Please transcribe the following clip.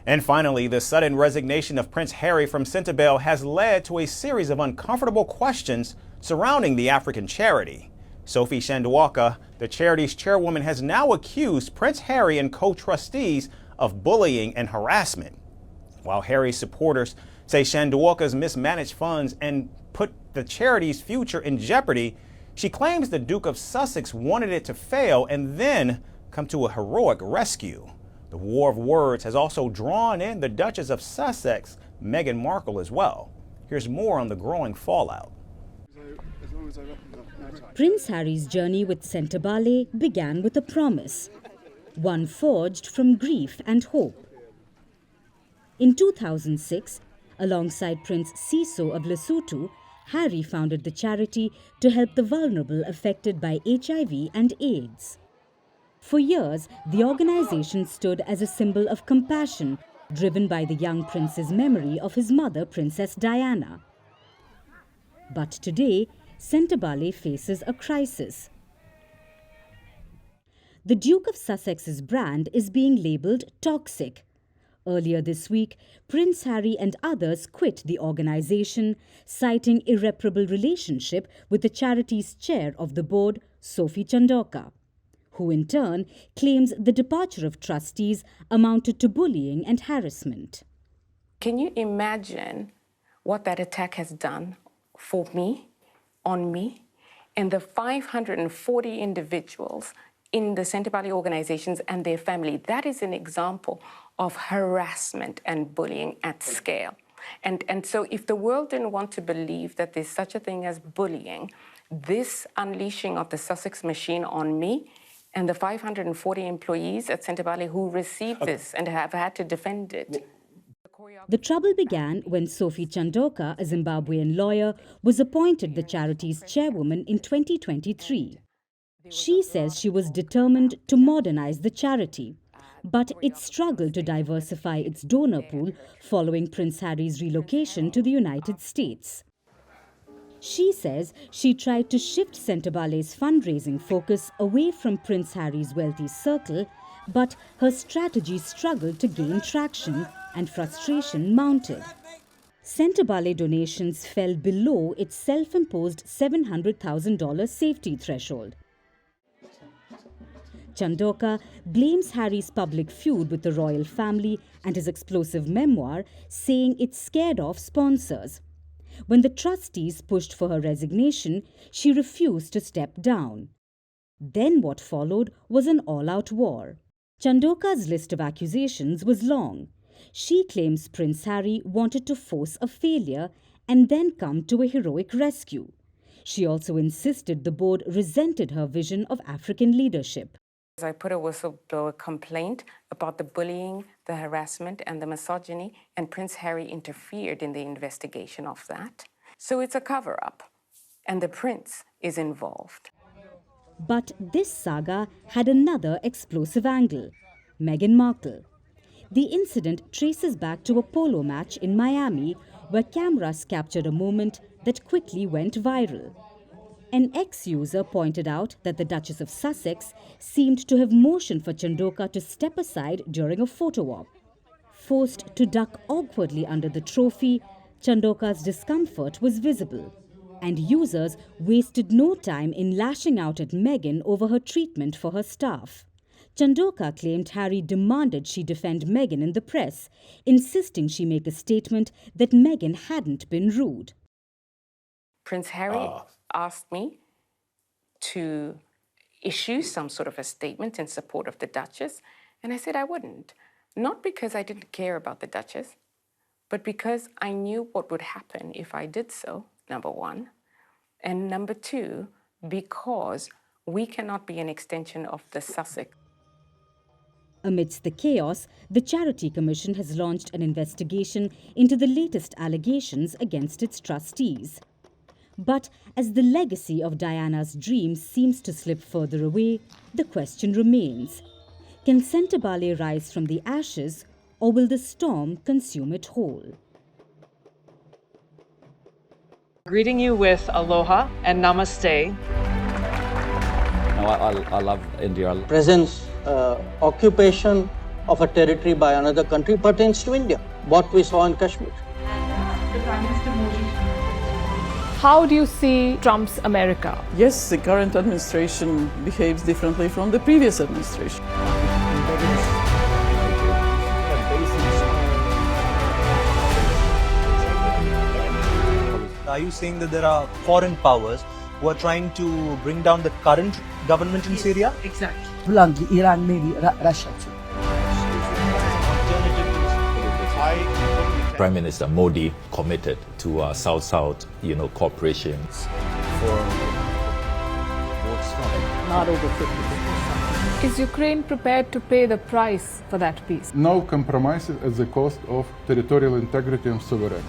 And finally, the sudden resignation of Prince Harry from Sentebale has led to a series of uncomfortable questions surrounding the African charity. Sophie Chandauka, the charity's chairwoman, has now accused Prince Harry and co-trustees of bullying and harassment. While Harry's supporters say Chandauka's mismanaged funds and put the charity's future in jeopardy, she claims the Duke of Sussex wanted it to fail and then come to a heroic rescue. The war of words has also drawn in the Duchess of Sussex, Meghan Markle, as well. Here's more on the growing fallout. Prince Harry's journey with Sentebale began with a promise, one forged from grief and hope. In 2006, alongside Prince Siso of Lesotho, Harry founded the charity to help the vulnerable affected by HIV and AIDS. For years, the organization stood as a symbol of compassion, driven by the young prince's memory of his mother, Princess Diana. But today, Sentebale faces a crisis. The Duke of Sussex's brand is being labelled toxic. Earlier this week, Prince Harry and others quit the organization, citing irreparable relationship with the charity's chair of the board, Sophie Chandauka, who in turn claims the departure of trustees amounted to bullying and harassment. Can you imagine what that attack has done for me, on me, and the 540 individuals in the Sentebale organizations and their family? That is an example of harassment and bullying at scale. And so if the world didn't want to believe that there's such a thing as bullying, this unleashing of the Sussex machine on me and the 540 employees at Sentebale who received this and have had to defend it. The trouble began when Sophie Chandauka, a Zimbabwean lawyer, was appointed the charity's chairwoman in 2023. She says she was determined to modernize the charity, but it struggled to diversify its donor pool following Prince Harry's relocation to the United States. She says she tried to shift Sentebale's fundraising focus away from Prince Harry's wealthy circle, but her strategy struggled to gain traction and frustration mounted. Sentebale donations fell below its self-imposed $700,000 safety threshold. Chandauka blames Harry's public feud with the royal family and his explosive memoir, saying it scared off sponsors. When the trustees pushed for her resignation, she refused to step down. Then what followed was an all-out war. Chandauka's list of accusations was long. She claims Prince Harry wanted to force a failure and then come to a heroic rescue. She also insisted the board resented her vision of African leadership. I put a whistleblower complaint about the bullying, the harassment, and the misogyny, and Prince Harry interfered in the investigation of that. So it's a cover-up, and the prince is involved. But this saga had another explosive angle: Meghan Markle. The incident traces back to a polo match in Miami, where cameras captured a moment that quickly went viral. An ex-user pointed out that the Duchess of Sussex seemed to have motioned for Chandauka to step aside during a photo op. Forced to duck awkwardly under the trophy, Chandauka's discomfort was visible, and users wasted no time in lashing out at Meghan over her treatment for her staff. Chandauka claimed Harry demanded she defend Meghan in the press, insisting she make a statement that Meghan hadn't been rude. Prince Harry asked me to issue some sort of a statement in support of the Duchess, and I said I wouldn't. Not because I didn't care about the Duchess, but because I knew what would happen if I did so, number one. And number two, because we cannot be an extension of the Sussex. Amidst the chaos, the Charity Commission has launched an investigation into the latest allegations against its trustees. But as the legacy of Diana's dreams seems to slip further away, the question remains: can Sentebale rise from the ashes, or will the storm consume it whole? Greeting you with aloha and namaste. I love India. Presence, occupation of a territory by another country pertains to India, what we saw in Kashmir. How do you see Trump's America? Yes, the current administration behaves differently from the previous administration. Are you saying that there are foreign powers who are trying to bring down the current government in Syria? Exactly. Bluntly, Iran, maybe Russia too. Prime Minister Modi committed to South-South, cooperation. Not over 50%. Is Ukraine prepared to pay the price for that peace? No compromises at the cost of territorial integrity and sovereignty.